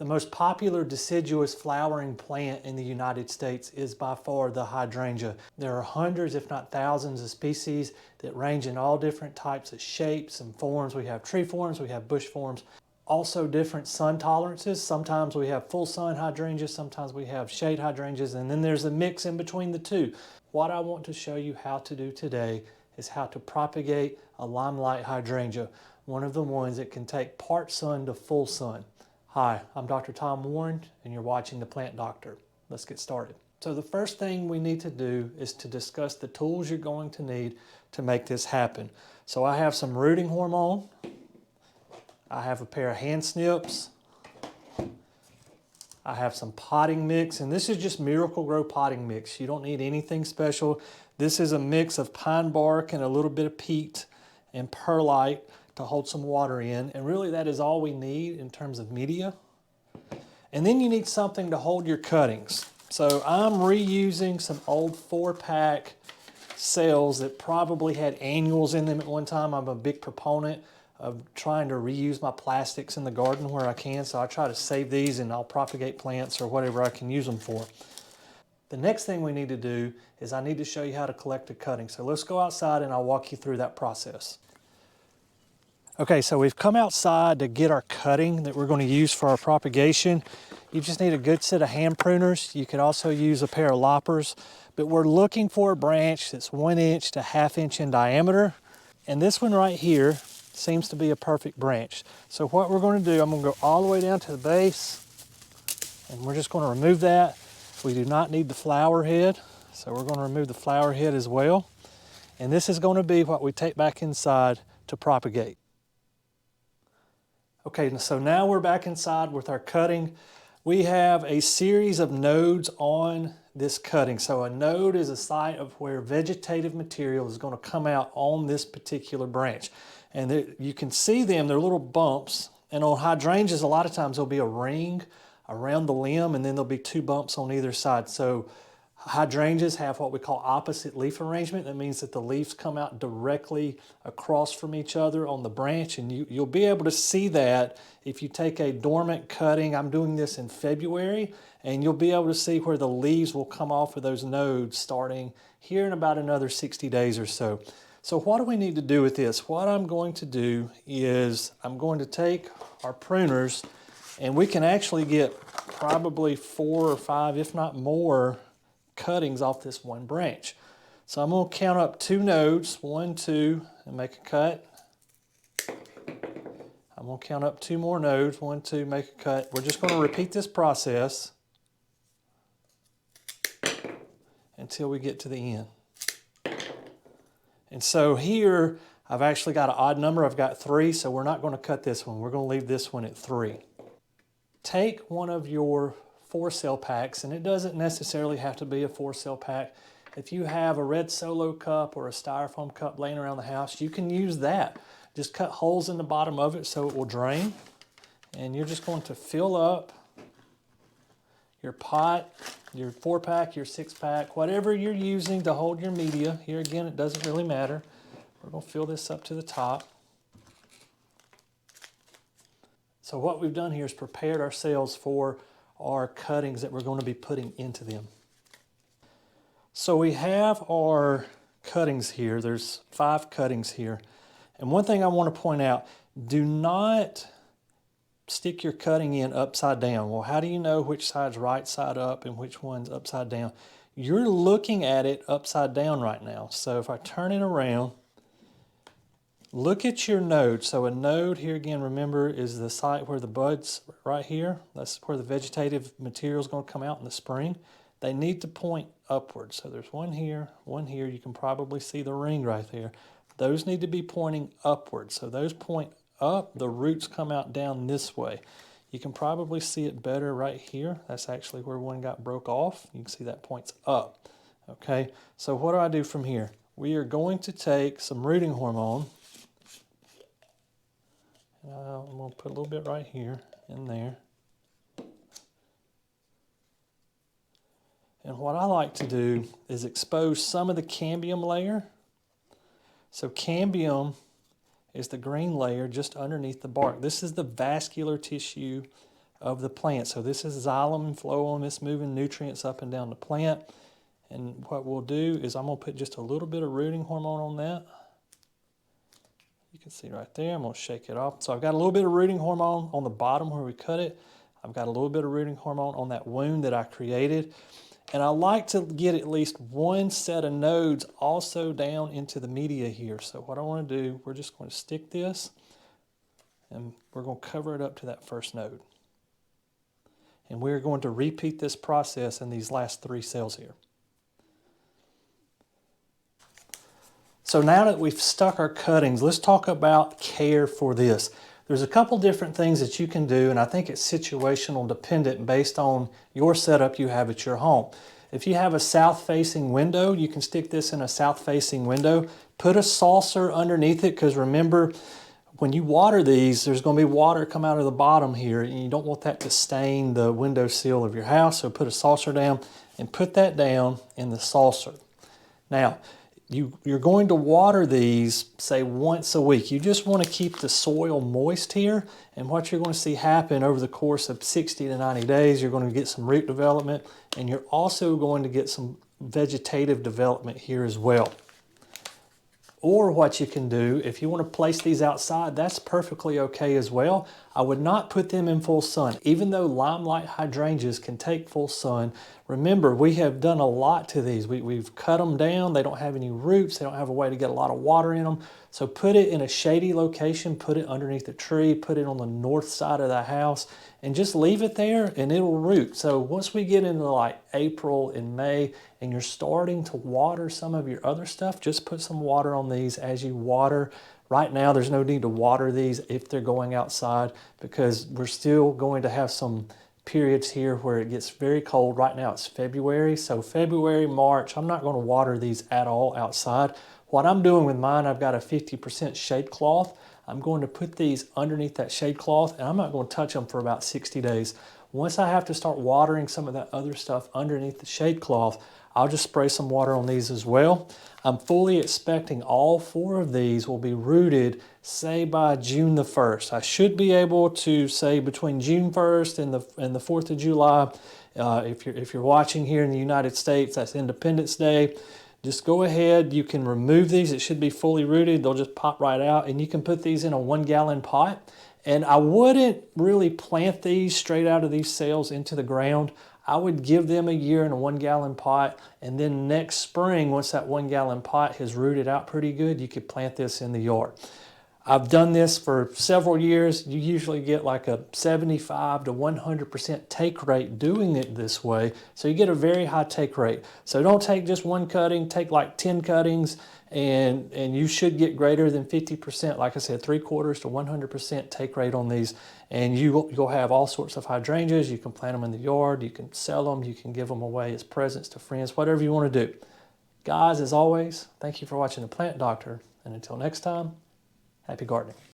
The most popular deciduous flowering plant in the United States is by far the hydrangea. There are hundreds, if not thousands, of species that range in all different types of shapes and forms. We have tree forms, we have bush forms, also different sun tolerances. Sometimes we have full sun hydrangeas, sometimes we have shade hydrangeas, and then there's a mix in between the two. What I want to show you how to do today is how to propagate a limelight hydrangea, one of the ones that can take part sun to full sun. Hi, I'm Dr. Tom Warren, and you're watching The Plant Doctor. Let's get started. So the first thing we need to do is to discuss the tools you're going to need to make this happen. So I have some rooting hormone. I have a pair of hand snips. I have some potting mix, and this is just Miracle-Gro potting mix. You don't need anything special. This is a mix of pine bark and a little bit of peat and perlite to hold some water in, and really that is all we need in terms of media. And then you need something to hold your cuttings. So I'm reusing some old 4-pack cells that probably had annuals in them at one time. I'm a big proponent of trying to reuse my plastics in the garden where I can, so I try to save these and I'll propagate plants or whatever I can use them for. The next thing we need to do is I need to show you how to collect a cutting. So let's go outside and I'll walk you through that process. Okay, so we've come outside to get our cutting that we're going to use for our propagation. You just need a good set of hand pruners. You could also use a pair of loppers, but we're looking for a branch that's 1 inch to 1/2 inch in diameter. And this one right here seems to be a perfect branch. So what we're going to do, I'm going to go all the way down to the base, and we're just going to remove that. We do not need the flower head, so we're going to remove the flower head as well. And this is going to be what we take back inside to propagate. Okay, so now we're back inside with our cutting. We have a series of nodes on this cutting. So a node is a site of where vegetative material is going to come out on this particular branch. And you can see them, they're little bumps. And on hydrangeas, a lot of times there'll be a ring around the limb, and then there'll be 2 bumps on either side. So hydrangeas have what we call opposite leaf arrangement. That means that the leaves come out directly across from each other on the branch, and you'll be able to see that if you take a dormant cutting. I'm doing this in February, and you'll be able to see where the leaves will come off of those nodes starting here in about another 60 days or so. So what do we need to do with this? What I'm going to do is I'm going to take our pruners, and we can actually get probably 4 or 5, if not more, cuttings off this one branch. So I'm going to count up 2 nodes, 1, 2, and make a cut. I'm going to count up 2 more nodes, 1, 2, make a cut. We're just going to repeat this process until we get to the end. And so here I've actually got an odd number. I've got 3, so we're not going to cut this one. We're going to leave this one at 3. Take one of your 4-cell packs, and it doesn't necessarily have to be a 4-cell pack. If you have a red Solo cup or a styrofoam cup laying around the house, you can use that. Just cut holes in the bottom of it so it will drain. And you're just going to fill up your pot, your 4-pack, your 6-pack, whatever you're using to hold your media. Here again, it doesn't really matter. We're going to fill this up to the top. So what we've done here is prepared ourselves for our cuttings that we're going to be putting into them. So we have our cuttings here. There's 5 cuttings here. And one thing I want to point out, do not stick your cutting in upside down. Well, how do you know which side's right side up and which one's upside down? You're looking at it upside down right now. So if I turn it around, look at your node. So a node here again, remember, is the site where the buds right here. That's where the vegetative material is going to come out in the spring. They need to point upwards. So there's one here, one here. You can probably see the ring right there. Those need to be pointing upwards. So those point up, the roots come out down this way. You can probably see it better right here. That's actually where one got broke off. You can see that points up. Okay, so what do I do from here? We are going to take some rooting hormone. I'm going to put a little bit right here in there. And what I like to do is expose some of the cambium layer. So cambium is the green layer just underneath the bark. This is the vascular tissue of the plant. So this is xylem and phloem. It's moving nutrients up and down the plant. And what we'll do is I'm going to put just a little bit of rooting hormone on that. You can see right there. I'm going to shake it off. So I've got a little bit of rooting hormone on the bottom where we cut it. I've got a little bit of rooting hormone on that wound that I created. And I like to get at least one set of nodes also down into the media here. So what I want to do, we're just going to stick this and we're going to cover it up to that first node. And we're going to repeat this process in these last 3 cells here. So now that we've stuck our cuttings, let's talk about care for this. There's a couple different things that you can do, and I think it's situational dependent based on your setup you have at your home. If you have a south-facing window, you can stick this in a south-facing window. Put a saucer underneath it, because remember, when you water these, there's going to be water come out of the bottom here, and you don't want that to stain the window sill of your house. So put a saucer down and put that down in the saucer. Now, you're going to water these, say, once a week. You just want to keep the soil moist here, and what you're going to see happen over the course of 60 to 90 days, you're going to get some root development, and you're also going to get some vegetative development here as well. Or what you can do, if you want to place these outside, that's perfectly okay as well. I would not put them in full sun. Even though Limelight hydrangeas can take full sun, remember, we have done a lot to these. We've cut them down. They don't have any roots. They don't have a way to get a lot of water in them. So put it in a shady location, put it underneath a tree, put it on the north side of the house, and just leave it there and it'll root. So once we get into like April and May and you're starting to water some of your other stuff, just put some water on these as you water. Right now, there's no need to water these if they're going outside, because we're still going to have some periods here where it gets very cold. Right now it's February, so February, March, I'm not going to water these at all outside. What I'm doing with mine, I've got a 50% shade cloth. I'm going to put these underneath that shade cloth, and I'm not going to touch them for about 60 days. Once I have to start watering some of that other stuff underneath the shade cloth, I'll just spray some water on these as well. I'm fully expecting all 4 of these will be rooted, say, by June the 1st. I should be able to say between June 1st and the 4th of July. If you're watching here in the United States, that's Independence Day. Just go ahead, you can remove these. It should be fully rooted. They'll just pop right out, and you can put these in a 1-gallon pot. And I wouldn't really plant these straight out of these cells into the ground. I would give them a year in a 1-gallon pot, and then next spring, once that 1-gallon pot has rooted out pretty good, you could plant this in the yard. I've done this for several years. You usually get like a 75 to 100% take rate doing it this way. So you get a very high take rate. So don't take just 1 cutting, take like 10 cuttings, and you should get greater than 50%. Like I said, 3/4 to 100% take rate on these. And you'll have all sorts of hydrangeas. You can plant them in the yard. You can sell them. You can give them away as presents to friends, whatever you want to do. Guys, as always, thank you for watching The Plant Doctor. And until next time, happy gardening.